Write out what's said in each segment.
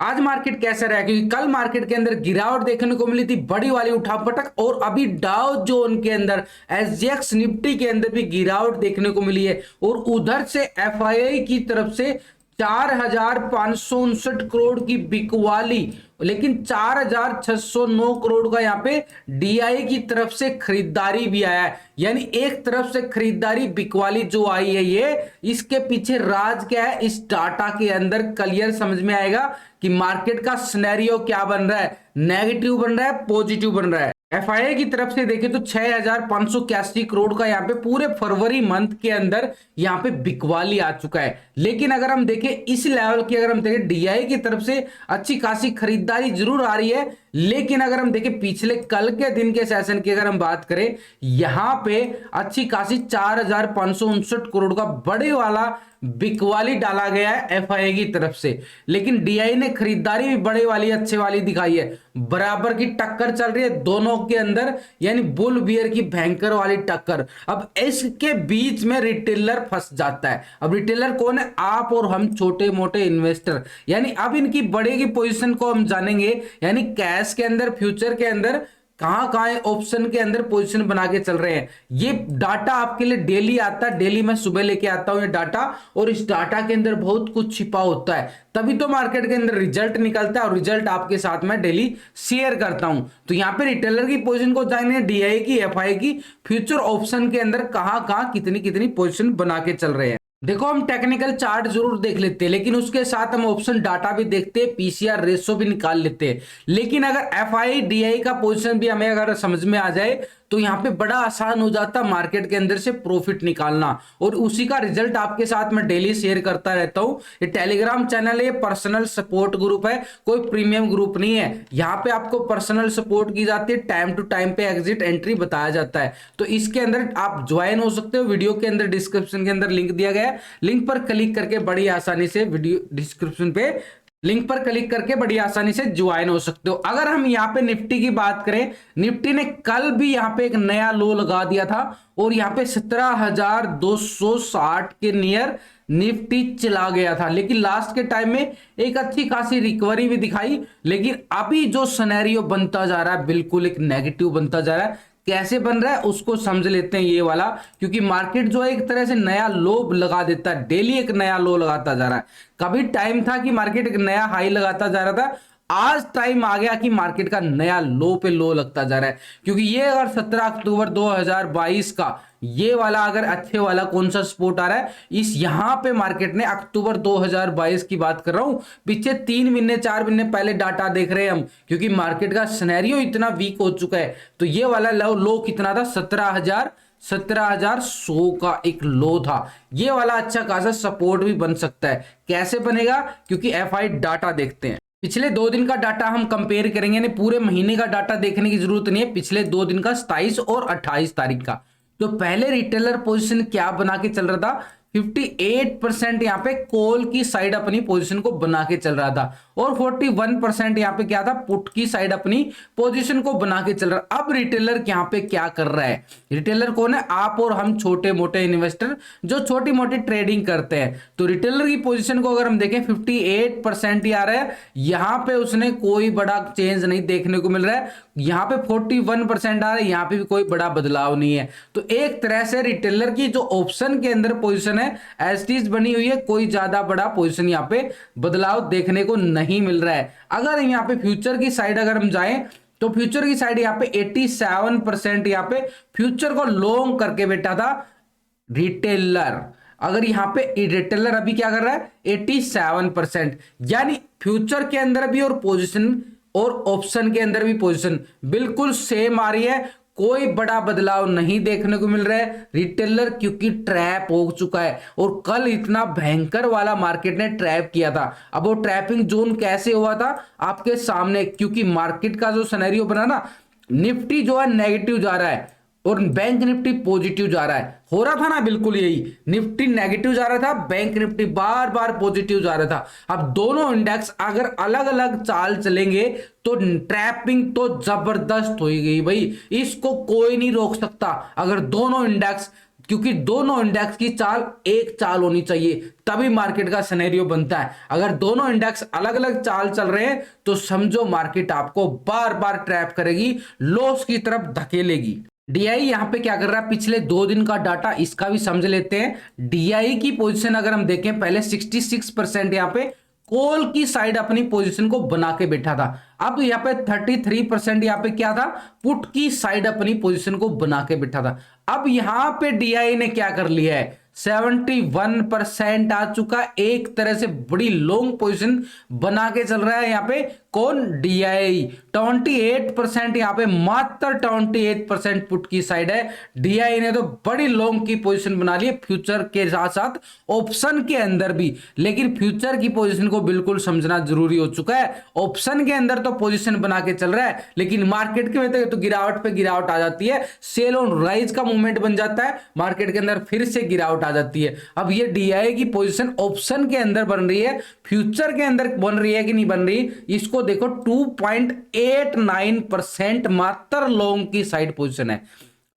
आज मार्केट कैसा रहा? क्योंकि कल मार्केट के अंदर गिरावट देखने को मिली थी, बड़ी वाली उठापटक, और अभी डाउ जोन के अंदर एसजीएक्स निफ्टी के अंदर भी गिरावट देखने को मिली है। और उधर से एफआईआई की तरफ से 4,559 करोड़ की बिकवाली, लेकिन 4,609 करोड़ का यहाँ पे डीआई की तरफ से खरीदारी भी आया है। यानी एक तरफ से खरीदारी बिकवाली जो आई है, ये इसके पीछे राज क्या है इस डाटा के अंदर क्लियर समझ में आएगा कि मार्केट का सिनेरियो क्या बन रहा है, नेगेटिव बन रहा है, पॉजिटिव बन रहा है। एफआईआई की तरफ से देखें तो 6,581 करोड़ का यहाँ पे पूरे फरवरी मंथ के अंदर यहाँ पे बिकवाली आ चुका है। लेकिन अगर हम देखें इस लेवल की, अगर हम देखें डीआई की तरफ से अच्छी खासी खरीदारी जरूर आ रही है, लेकिन अगर हम देखें पिछले कल के दिन के सेशन की अगर हम बात करें, यहां पे अच्छी खासी 4,559 करोड़ का बड़े वाला बिकवाली डाला गया है एफआईआई की तरफ से। लेकिन डीआई ने खरीदारी भी बड़े वाली अच्छे वाली दिखाई है, बराबर की टक्कर चल रही है दोनों के अंदर, यानी बुल बियर की भयंकर वाली टक्कर। अब इसके बीच में रिटेलर फंस जाता है। अब रिटेलर कौन है? आप और हम छोटे मोटे इन्वेस्टर। यानी अब इनकी बढ़ेगी पोजीशन को हम जानेंगे, यानी कैश के अंदर, फ्यूचर के अंदर कहां कहां ऑप्शन के अंदर पोजीशन बना के चल रहे हैं। ये डाटा आपके लिए डेली आता है, डेली मैं सुबह लेके आता हूं ये डाटा, और इस डाटा के अंदर बहुत कुछ छिपा होता है, तभी तो मार्केट के अंदर रिजल्ट निकलता है, और रिजल्ट आपके साथ में डेली शेयर करता हूं। तो यहां पे रिटेलर की पोजीशन को जाने, डीआई की, एफआई की, फ्यूचर ऑप्शन के अंदर कहां कहां कितनी कितनी पोजीशन बना के चल रहे हैं। देखो हम टेक्निकल चार्ट जरूर देख लेते हैं, लेकिन उसके साथ हम ऑप्शन डाटा भी देखते हैं, पीसीआर रेशो भी निकाल लेते हैं। लेकिन अगर एफआई डीआई का पोजीशन भी हमें अगर समझ में आ जाए तो यहां पे बड़ा आसान हो जाता है मार्केट के अंदर से प्रॉफिट निकालना, और उसी का रिजल्ट आपके साथ में डेली शेयर करता रहता हूं। ये टेलीग्राम चैनल है, ये पर्सनल सपोर्ट ग्रुप है, कोई प्रीमियम ग्रुप नहीं है। यहाँ पे आपको पर्सनल सपोर्ट की जाती है, टाइम टू टाइम पे एग्जिट एंट्री बताया जाता है। तो इसके अंदर आप ज्वाइन हो सकते हो, वीडियो के अंदर डिस्क्रिप्शन के अंदर लिंक दिया गया है, लिंक पर क्लिक करके बड़ी आसानी से वीडियो डिस्क्रिप्शन पे लिंक पर क्लिक करके बड़ी आसानी से ज्वाइन हो सकते हो। अगर हम यहाँ पे निफ्टी की बात करें, निफ्टी ने कल भी यहाँ पे एक नया लो लगा दिया था, और यहाँ पे 17,260 के नियर निफ्टी चला गया था। लेकिन लास्ट के टाइम में एक अच्छी खासी रिकवरी भी दिखाई, लेकिन अभी जो सिनेरियो बनता जा रहा है बिल्कुल एक नेगेटिव बनता जा रहा है। कैसे बन रहा है उसको समझ लेते हैं ये वाला, क्योंकि मार्केट जो है एक तरह से नया लो लगा देता है, डेली एक नया लो लगाता जा रहा है। कभी टाइम था कि मार्केट एक नया हाई लगाता जा रहा था, आज टाइम आ गया कि मार्केट का नया लो पे लो लगता जा रहा है। क्योंकि ये अगर 17 अक्टूबर 2022 का ये वाला अगर अच्छे वाला कौन सा सपोर्ट आ रहा है, इस यहां पे मार्केट ने अक्टूबर 2022 की बात कर रहा हूं, पीछे 3 महीने 4 महीने पहले डाटा देख रहे हैं हम, क्योंकि मार्केट का सिनेरियो इतना वीक हो चुका है। तो ये वाला लो कितना था? 17,100 का एक लो था। ये वाला अच्छा खासा सपोर्ट भी बन सकता है। कैसे बनेगा? क्योंकि एफआई डाटा देखते हैं, पिछले 2 दिन का डाटा हम कंपेयर करेंगे, यानी पूरे महीने का डाटा देखने की जरूरत नहीं है, पिछले 2 दिन का 27 और 28 तारीख का। तो पहले रिटेलर पोजीशन क्या बना के चल रहा था? 58% यहाँ पे कॉल की साइड अपनी पोजीशन को बना के चल रहा था, और 41% यहाँ पे क्या था? पुट की साइड अपनी पोजीशन को बना के चल रहा। अब रिटेलर यहाँ पे क्या कर रहा है? रिटेलर कौन है? आप और हम छोटे मोटे इन्वेस्टर जो छोटी मोटी ट्रेडिंग करते हैं। तो रिटेलर की पोजीशन को अगर हम देखें 58% ही आ रहा है, यहाँ पे उसने कोई बड़ा चेंज नहीं देखने को मिल रहा है। यहाँ पे 41% आ रहा है, यहाँ पे भी कोई बड़ा बदलाव नहीं है। तो एक तरह से रिटेलर की जो ऑप्शन के अंदर पोजीशन है एज बनी हुई है, कोई ज्यादा बड़ा पोजीशन यहाँ पे बदलाव देखने को नहीं मिल रहा है। अगर यहाँ पे फ्यूचर की साइड अगर हम जाएं तो फ्यूचर की साइड यहाँ पे 87% यहाँ पे फ्यूचर को लॉन्ग करके बैठा था रिटेलर। अगर यहाँ पे रिटेलर अभी क्या कर रहा है? 87%, यानी फ्यूचर के अंदर भी और पोजीशन और ऑप्शन के अंदर भी पोजीशन बिल्कुल सेम आ रही है, कोई बड़ा बदलाव नहीं देखने को मिल रहा है। रिटेलर क्योंकि ट्रैप हो चुका है, और कल इतना भयंकर वाला मार्केट ने ट्रैप किया था। अब वो ट्रैपिंग जोन कैसे हुआ था आपके सामने, क्योंकि मार्केट का जो सिनेरियो बना ना, निफ्टी जो है नेगेटिव जा रहा है और बैंक निफ्टी पॉजिटिव जा रहा है। हो रहा था ना बिल्कुल यही, निफ्टी नेगेटिव जा रहा था, बैंक निफ्टी बार बार पॉजिटिव जा रहा था। अब दोनों इंडेक्स अगर अलग अलग चाल चलेंगे तो ट्रैपिंग तो जबरदस्त हो गई भाई, इसको कोई नहीं रोक सकता। अगर दोनों इंडेक्स क्योंकि दोनों इंडेक्स की चाल एक चाल होनी चाहिए, तभी मार्केट का सिनेरियो बनता है। अगर दोनों इंडेक्स अलग अलग चाल चल रहे हैं तो समझो मार्केट आपको बार बार ट्रैप करेगी, लॉस की तरफ धकेलेगी। डीआई यहां पे क्या कर रहा है, पिछले 2 दिन का डाटा इसका भी समझ लेते हैं। डीआई की पोजीशन अगर हम देखें, पहले 66% यहां पे कॉल की साइड अपनी पोजीशन को बना के बैठा था। अब यहाँ पे 33% यहाँ पे क्या था, पुट की साइड अपनी पोजीशन को बना के बैठा था। अब यहां पे डीआई ने क्या कर लिया है, 71% आ चुका, एक तरह से बड़ी लॉन्ग पोजीशन बना के चल रहा है यहाँ पे कौन, डीआई। 28% यहाँ पे, मात्र 28% पुट की साइड है। डीआई ने तो बड़ी लॉन्ग की पोजीशन बना ली है, फ्यूचर के साथ साथ ऑप्शन के अंदर भी। लेकिन फ्यूचर की पोजीशन को बिल्कुल समझना जरूरी हो चुका है। ऑप्शन के अंदर तो पोजीशन बना के चल रहा है, लेकिन मार्केट के में तो गिरावट पे गिरावट आ जाती है, सेल ऑन राइज का मूवमेंट बन जाता है, मार्केट के अंदर फिर से गिरावट आ जाती है। अब ये डीआई की पोजीशन ऑप्शन के अंदर बन रही है, फ्यूचर के अंदर बन रही है कि नहीं बन रही, इसको देखो 2.89% मात्र लॉन्ग की साइड पोजीशन है,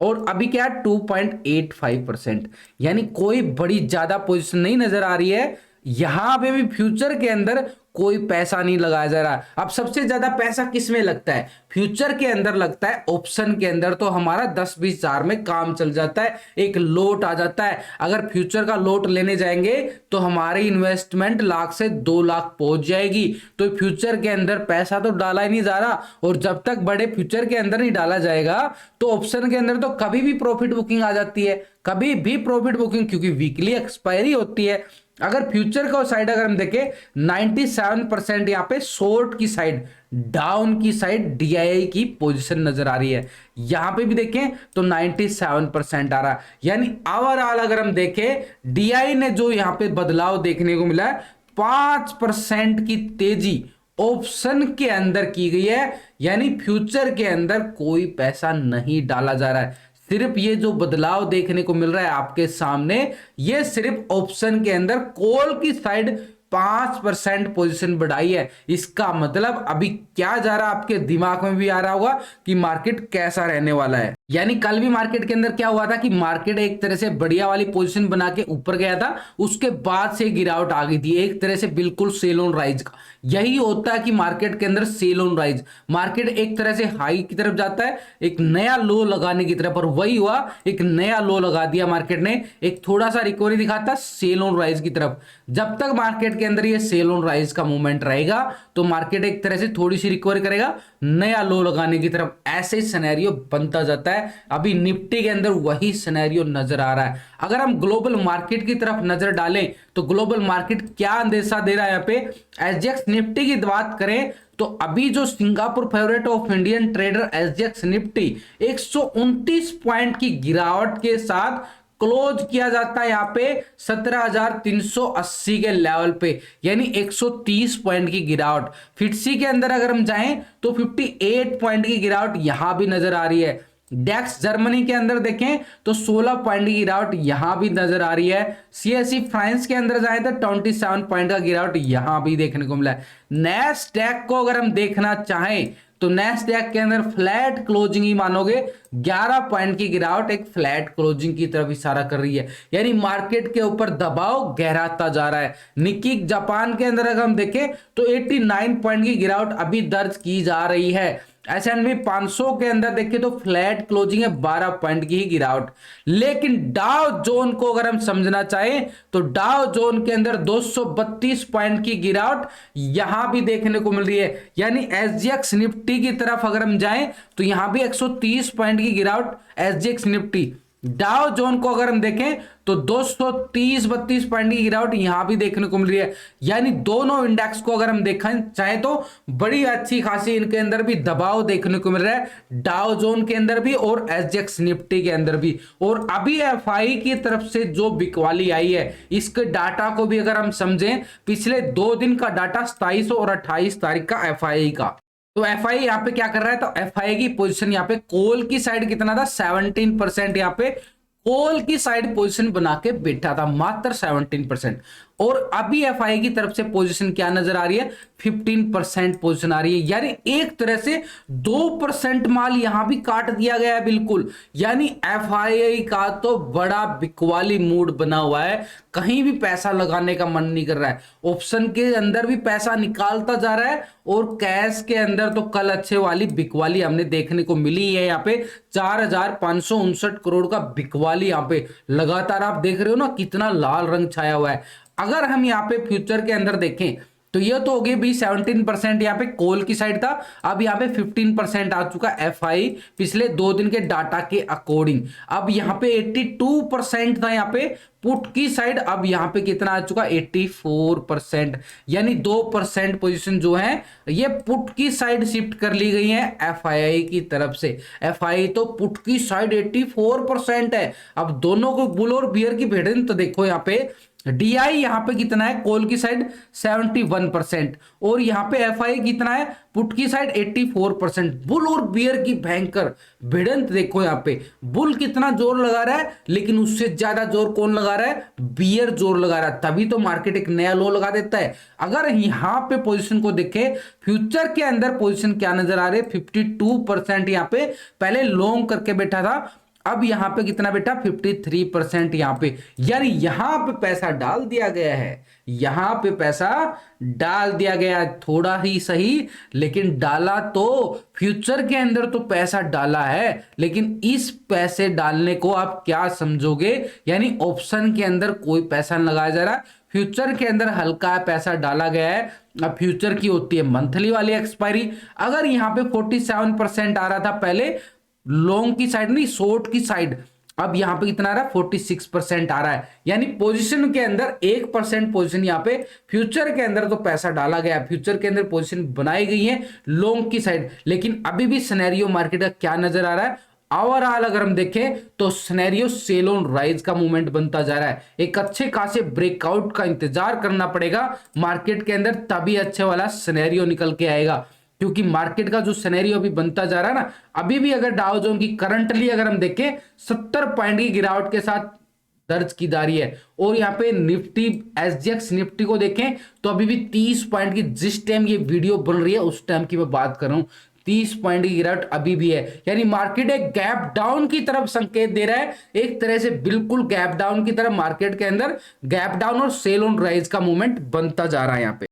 और अभी क्या है 2.85%, यानी कोई बड़ी ज्यादा पोजीशन नहीं नजर आ रही है। यहां पे भी फ्यूचर के अंदर कोई पैसा नहीं लगाया जा रहा। अब सबसे ज्यादा पैसा किस में लगता है, फ्यूचर के अंदर लगता है, ऑप्शन के अंदर तो हमारा 10-20 हजार में काम चल जाता है, एक लोट आ जाता है। अगर फ्यूचर का लोट लेने जाएंगे तो हमारी इन्वेस्टमेंट लाख से 2 लाख पहुंच जाएगी। तो फ्यूचर के अंदर पैसा तो डाला ही नहीं जा रहा, और जब तक बड़े फ्यूचर के अंदर नहीं डाला जाएगा तो ऑप्शन के अंदर तो कभी भी प्रॉफिट बुकिंग आ जाती है, कभी भी प्रॉफिट बुकिंग, क्योंकि वीकली एक्सपायरी होती है। अगर फ्यूचर का साइड अगर हम देखें, 97% यहां पे शॉर्ट की साइड, डाउन की साइड डीआई की पोजीशन नजर आ रही है। यहां पे भी देखें तो 97% आ रहा है, यानी ओवरऑल अगर हम देखें डीआई ने जो यहां पे बदलाव देखने को मिला है, 5% की तेजी ऑप्शन के अंदर की गई है, यानी फ्यूचर के अंदर कोई पैसा नहीं डाला जा रहा है। सिर्फ ये जो बदलाव देखने को मिल रहा है आपके सामने, ये सिर्फ ऑप्शन के अंदर कॉल की साइड 5% पोजीशन बढ़ाई है। इसका मतलब अभी क्या जा रहा है, आपके दिमाग में भी आ रहा होगा कि मार्केट कैसा रहने वाला है। यानी कल भी मार्केट के अंदर क्या हुआ था कि मार्केट एक तरह से बढ़िया वाली पोजीशन बना के ऊपर गया था, उसके बाद से गिरावट आ गई थी, एक तरह से बिल्कुल सेल ऑन राइज का। यही होता है कि मार्केट के अंदर सेल ऑन राइज, मार्केट एक तरह से हाई की तरफ जाता है, एक नया लो लगाने की तरफ, और वही हुआ, एक नया लो लगा दिया मार्केट ने, एक थोड़ा सा रिकवरी दिखाता सेल ऑन राइज की तरफ। जब तक मार्केट के अंदर ये सेल ऑन राइज का मूवमेंट रहेगा तो मार्केट एक तरह से थोड़ी सी रिकवरी करेगा, नया लो लगाने की तरफ, ऐसे सिनेरियो बनता जाता है। अभी निफ्टी के अंदर वही सिनेरियो नजर आ रहा है। अगर हम ग्लोबल मार्केट की तरफ नजर डालें तो ग्लोबल मार्केट क्या अंदेशा दे रहा है, यहाँ पे एसजीएक्स निफ्टी की बात करें तो अभी जो Singapore favourite of Indian trader SGX Nifty 129 point की गिरावट के साथ क्लोज किया जाता है यहाँ पे 17,380 के लेवल पे, यानी 130 पॉइंट की गिरावट। फिटसी के अंदर अगर हम जाएं तो 58 पॉइंट की गिरावट यहां भी नजर आ रही है। डेक्स जर्मनी के अंदर देखें तो 16 पॉइंट की गिरावट यहां भी नजर आ रही है। सीएसई फ्रांस के अंदर जाए तो 27 पॉइंट का गिरावट यहां भी देखने को मिला है। नैस्डैक को अगर हम देखना चाहें तो नैस्डैक के अंदर फ्लैट क्लोजिंग ही मानोगे, 11 पॉइंट की गिरावट एक फ्लैट क्लोजिंग की तरफ इशारा कर रही है, यानी मार्केट के ऊपर दबाव गहराता जा रहा है। निक्की जापान के अंदर अगर हम देखें तो 89 पॉइंट की गिरावट अभी दर्ज की जा रही है। S&P 500 के अंदर देखिए तो फ्लैट क्लोजिंग है, 12 पॉइंट की ही गिरावट। लेकिन डाउ जोन को अगर हम समझना चाहें तो डाउ जोन के अंदर 232 पॉइंट की गिरावट यहां भी देखने को मिल रही है, यानी एसजीएक्स निफ्टी की तरफ अगर हम जाएं तो यहां भी 130 पॉइंट की गिरावट एसजीएक्स निफ्टी। डाउ जोन को अगर हम देखें तो 230-32 पॉइंट की गिरावट यहां भी देखने को मिल रही है, यानी दोनों इंडेक्स को अगर हम देखना चाहे तो बड़ी अच्छी खासी इनके अंदर भी दबाव देखने को मिल रहा है, डाउ जोन के अंदर भी और एसजीएक्स निफ्टी के अंदर भी। और अभी एफआई की तरफ से जो बिकवाली आई है, इसके डाटा को भी अगर हम समझें, पिछले 2 दिन का डाटा 27 और 28 तारीख का एफआई का, तो एफआई यहाँ पे क्या कर रहा है, तो एफआई की पोजीशन यहाँ पे कॉल की साइड कितना था, 17% यहाँ पे कॉल की साइड पोजीशन बना के बैठा था, मात्र 17%। और अभी एफआई की तरफ से पोजीशन क्या नजर आ रही है, 15% पोजीशन आ रही है, यानी एक तरह से 2% माल यहां भी काट दिया गया है बिल्कुल। यानी एफआई का तो बड़ा बिकवाली मूड बना हुआ है, कहीं भी पैसा लगाने का मन नहीं कर रहा है। ऑप्शन के अंदर भी पैसा निकालता जा रहा है और कैश के अंदर तो कल अच्छे वाली बिकवाली हमने देखने को मिली है। यहाँ पे 4,559 करोड़ का बिकवाली यहाँ पे लगातार आप देख रहे हो ना, कितना लाल रंग छाया हुआ है। अगर हम यहाँ पे फ्यूचर के अंदर देखें तो ये तो हो गई भी 17% यहाँ पे कॉल की साइड था, अब यहाँ पे 15% आ चुका एफआई पिछले 2 दिन के डाटा के अकॉर्डिंग। अब यहाँ पे 82% था यहाँ पे पुट की साइड, अब यहाँ पे कितना आ चुका 84%, यानी 2% पोजीशन जो है ये पुट की साइड शिफ्ट कर ली गई है एफआई की तरफ से। एफआई तो पुट की साइड 84% है। अब दोनों को बुल और बियर की भिड़ंत तो देखो, यहाँ पे डीआई यहां पे कितना है कॉल की साइड 71% और यहां पे एफआई कितना है पुट की साइड 84%। बुल और बियर की भयंकर भिड़ंत देखो, यहां पे बुल कितना जोर लगा रहा है लेकिन उससे ज्यादा जोर कौन लगा रहा है, बियर जोर लगा रहा है, तभी तो मार्केट एक नया लो लगा देता है। अगर यहां पे पोजीशन को देखे फ्यूचर के अंदर पोजीशन क्या नजर आ रही है, 52% यहां पे पहले लॉन्ग करके बैठा था, अब यहां पे कितना बेटा 53% यहां पे, यानी यहां पे पैसा डाल दिया गया है, यहां पे पैसा डाल दिया गया, थोड़ा ही सही लेकिन डाला तो। फ्यूचर के अंदर तो पैसा डाला है लेकिन इस पैसे डालने को आप क्या समझोगे, यानी ऑप्शन के अंदर कोई पैसा नहीं लगाया जा रहा, फ्यूचर के अंदर हल्का पैसा डाला गया है। अब फ्यूचर की होती है मंथली वाली एक्सपायरी, अगर यहां पे 47% आ रहा था पहले लॉन्ग की साइड नहीं शॉर्ट की साइड, अब यहां पे कितना आ रहा है 46% आ रहा है, यानी पोजीशन के अंदर 1% पोजीशन यहां पे फ्यूचर के अंदर तो पैसा डाला गया, फ्यूचर के अंदर पोजीशन बनाई गई है लॉन्ग की साइड। लेकिन अभी भी सिनेरियो मार्केट का क्या नजर आ रहा है, ओवरऑल अगर हम देखें तो सिनेरियो सेल ऑन राइज का मूवमेंट बनता जा रहा है। एक अच्छे खासे ब्रेकआउट का इंतजार करना पड़ेगा मार्केट के अंदर, तभी अच्छे वाला सिनेरियो निकल के आएगा, क्योंकि मार्केट का जो सिनेरियो अभी बनता जा रहा है ना, अभी भी अगर डाउ जोन की करंटली अगर हम देखें 70 पॉइंट की गिरावट के साथ दर्ज की जा रही है, और यहाँ पे निफ्टी एसजीएक्स निफ्टी को देखें तो अभी भी 30 पॉइंट की, जिस टाइम ये वीडियो बन रही है उस टाइम की मैं बात कर रहा हूं, 30 पॉइंट की गिरावट अभी भी है। यानी मार्केट एक गैप डाउन की तरफ संकेत दे रहा है, एक तरह से बिल्कुल गैप डाउन की तरफ मार्केट के अंदर गैप डाउन और सेल ऑन राइज का मूवमेंट बनता जा रहा है यहाँ पे।